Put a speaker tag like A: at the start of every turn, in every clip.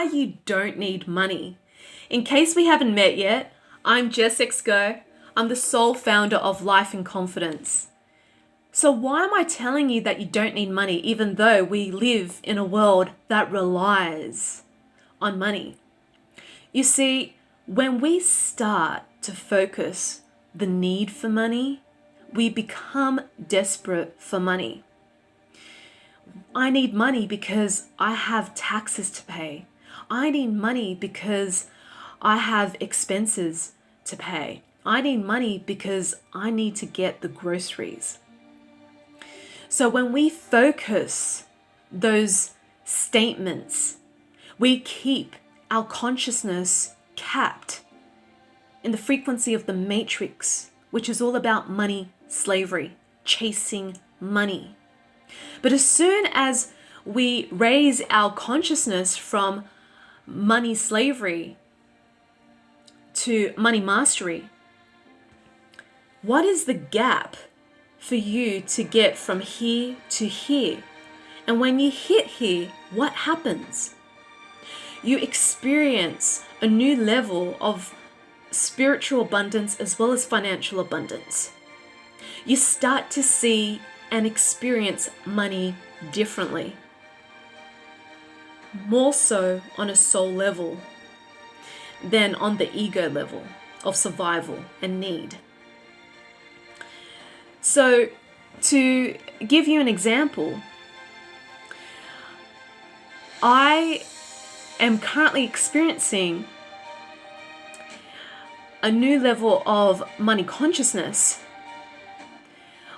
A: why you don't need money. In case we haven't met yet, I'm Jess. I'm the sole founder of Life in Confidence. So why am I telling you that you don't need money even though we live in a world that relies on money? You see, when we start to focus the need for money, we become desperate for money. I need money because I have taxes to pay. I need money because I have expenses to pay. I need money because I need to get the groceries. So when we focus those statements, we keep our consciousness capped in the frequency of the matrix, which is all about money slavery, chasing money. But as soon as we raise our consciousness from money slavery to money mastery, what is the gap for you to get from here to here? And when you hit here, what happens? You experience a new level of spiritual abundance as well as financial abundance. You start to see and experience money differently, more so on a soul level than on the ego level of survival and need. So to give you an example, I am currently experiencing a new level of money consciousness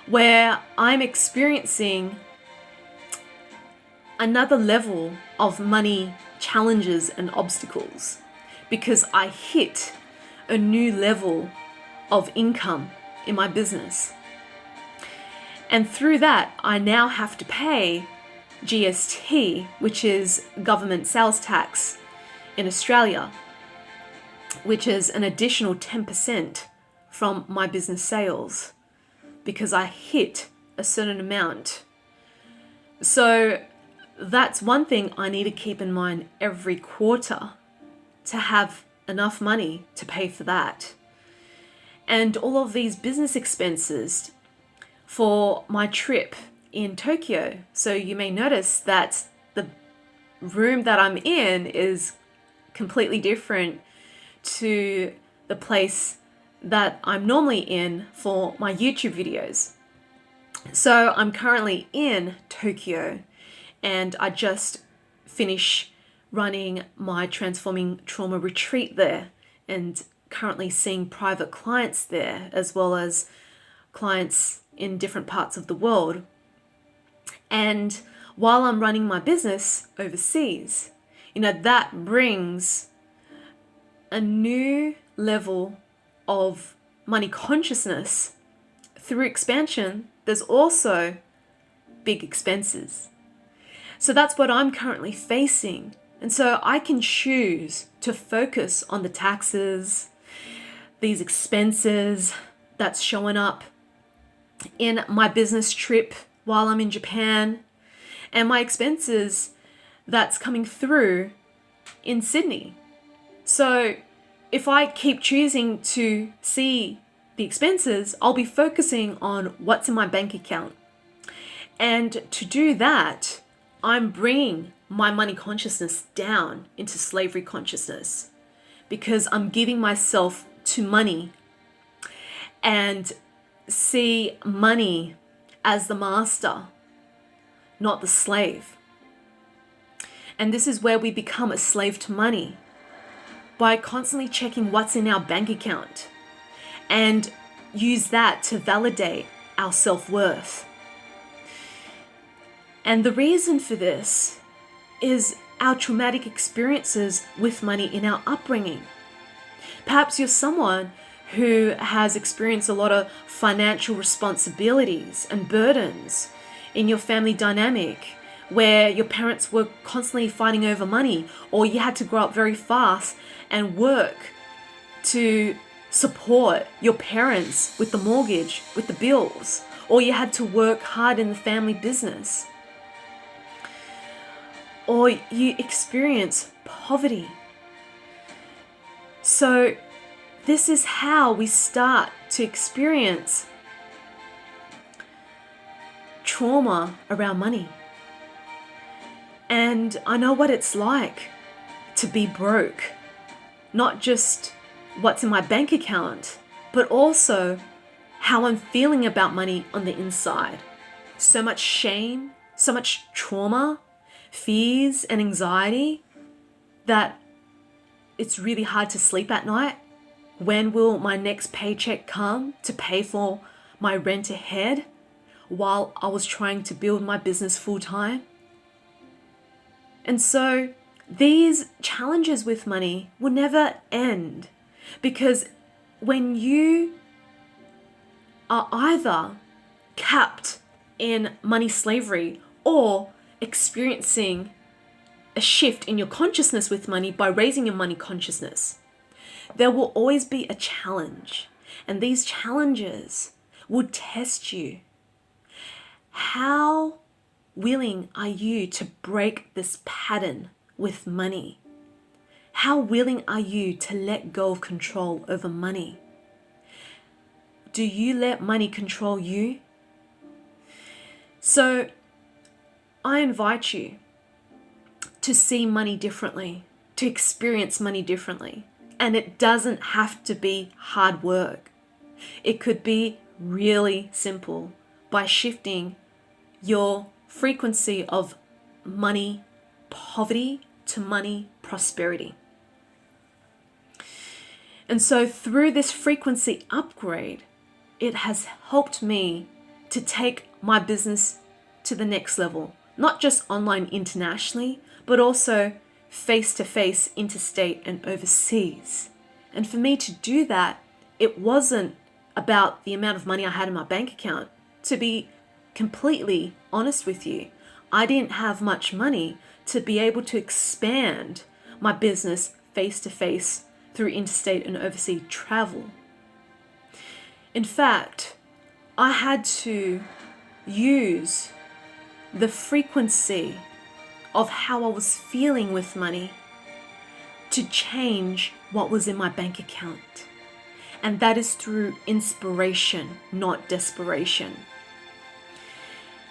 A: where I'm experiencing another level of money challenges and obstacles because I hit a new level of income in my business. And through that, I now have to pay GST, which is government sales tax in Australia, which is an additional 10% from my business sales because I hit a certain amount. So that's one thing I need to keep in mind every quarter, to have enough money to pay for that. And all of these business expenses for my trip in Tokyo. So you may notice that the room that I'm in is completely different to the place that I'm normally in for my YouTube videos. So I'm currently in Tokyo and I just finished running my Transforming Trauma retreat there and currently seeing private clients there as well as clients in different parts of the world. And while I'm running my business overseas, that brings a new level of money consciousness. Through expansion, there's also big expenses. So that's what I'm currently facing. And so I can choose to focus on the taxes, these expenses that's showing up in my business trip while I'm in Japan, and my expenses that's coming through in Sydney. So if I keep choosing to see the expenses, I'll be focusing on what's in my bank account. And to do that, I'm bringing my money consciousness down into slavery consciousness because I'm giving myself to money and see money as the master, not the slave. And this is where we become a slave to money, by constantly checking what's in our bank account and use that to validate our self-worth. And the reason for this is our traumatic experiences with money in our upbringing. Perhaps you're someone who has experienced a lot of financial responsibilities and burdens in your family dynamic, where your parents were constantly fighting over money, or you had to grow up very fast and work to support your parents with the mortgage, with the bills, or you had to work hard in the family business. Or you experience poverty. So this is how we start to experience trauma around money. And I know what it's like to be broke. Not just what's in my bank account, but also how I'm feeling about money on the inside. So much shame, so much trauma, fears and anxiety that it's really hard to sleep at night. When will my next paycheck come to pay for my rent ahead while I was trying to build my business full time? And so these challenges with money will never end, because when you are either capped in money slavery or experiencing a shift in your consciousness with money by raising your money consciousness, there will always be a challenge. And these challenges will test you. How willing are you to break this pattern with money? How willing are you to let go of control over money? Do you let money control you? So I invite you to see money differently, to experience money differently. And it doesn't have to be hard work. It could be really simple by shifting your frequency of money poverty to money prosperity. And so through this frequency upgrade, it has helped me to take my business to the next level, not just online internationally, but also face-to-face, interstate and overseas. And for me to do that, it wasn't about the amount of money I had in my bank account. To be completely honest with you, I didn't have much money to be able to expand my business face-to-face through interstate and overseas travel. In fact, I had to use the frequency of how I was feeling with money to change what was in my bank account. And that is through inspiration, not desperation.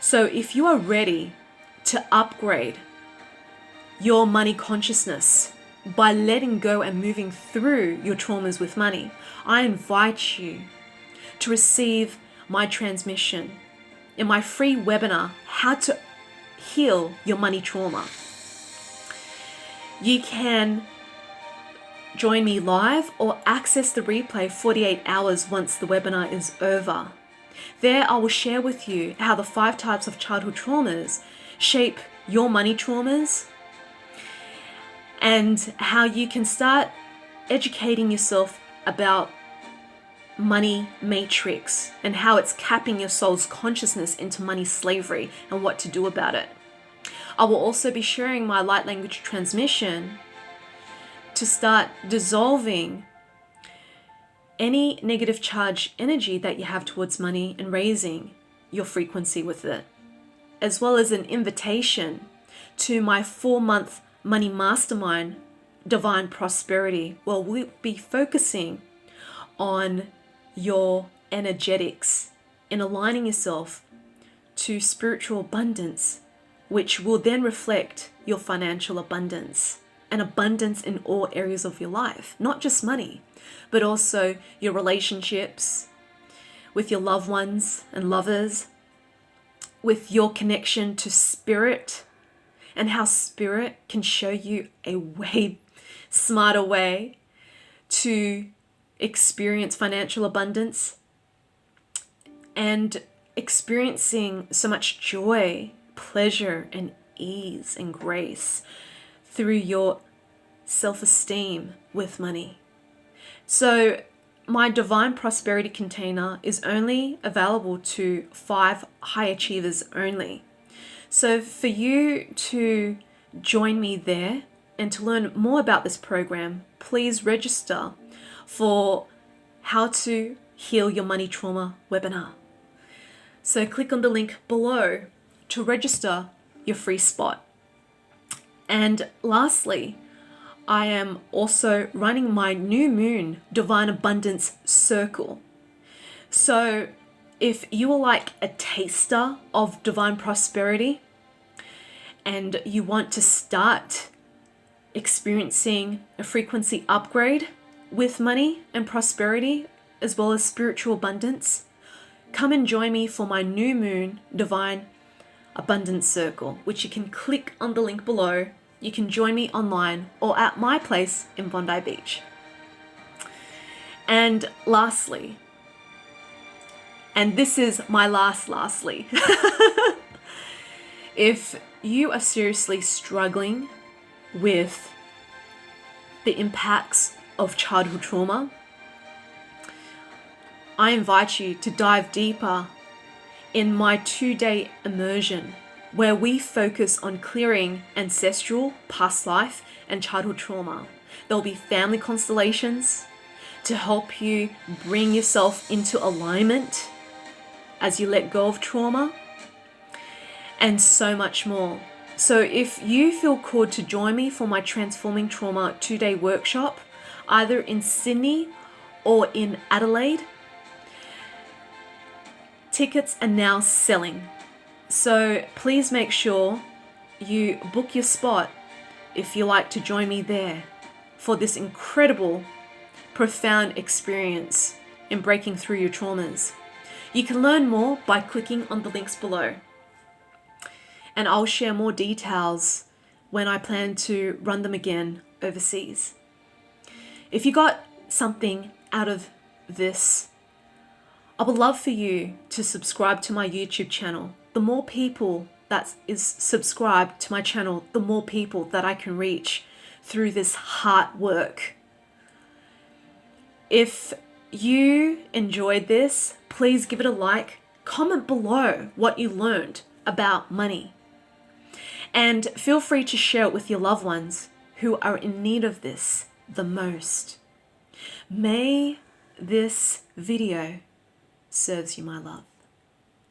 A: So if you are ready to upgrade your money consciousness by letting go and moving through your traumas with money, I invite you to receive my transmission in my free webinar, How to Heal Your Money Trauma. You can join me live or access the replay 48 hours once the webinar is over. There I will share with you how the 5 types of childhood traumas shape your money traumas and how you can start educating yourself about money matrix and how it's capping your soul's consciousness into money slavery and what to do about it. I will also be sharing my light language transmission to start dissolving any negative charge energy that you have towards money and raising your frequency with it, as well as an invitation to my 4-month money mastermind, Divine Prosperity, where we'll be focusing on your energetics in aligning yourself to spiritual abundance, which will then reflect your financial abundance and abundance in all areas of your life, not just money, but also your relationships with your loved ones and lovers, with your connection to spirit, and how spirit can show you a way smarter way to experience financial abundance and experiencing so much joy, pleasure, and ease and grace through your self-esteem with money. So my Divine Prosperity container is only available to 5 high achievers only. So for you to join me there and to learn more about this program, please register for How to Heal Your Money Trauma webinar. So click on the link below to register your free spot. And lastly, I am also running my new moon Divine Abundance Circle. So if you are like a taster of divine prosperity and you want to start experiencing a frequency upgrade with money and prosperity, as well as spiritual abundance, come and join me for my new moon Divine Abundance Circle, which you can click on the link below. You can join me online or at my place in Bondi Beach. And lastly, and this is my lastly, if you are seriously struggling with the impacts of childhood trauma, I invite you to dive deeper in my 2-day immersion where we focus on clearing ancestral, past life, and childhood trauma. There'll be family constellations to help you bring yourself into alignment as you let go of trauma, and so much more. So if you feel called to join me for my Transforming Trauma 2-day workshop, either in Sydney or in Adelaide, tickets are now selling. So please make sure you book your spot if you like to join me there for this incredible, profound experience in breaking through your traumas. You can learn more by clicking on the links below. And I'll share more details when I plan to run them again overseas. If you got something out of this, I would love for you to subscribe to my YouTube channel. The more people that is subscribed to my channel, the more people that I can reach through this heart work. If you enjoyed this, please give it a like, comment below what you learned about money, and feel free to share it with your loved ones who are in need of this the most. May this video serves you, my love.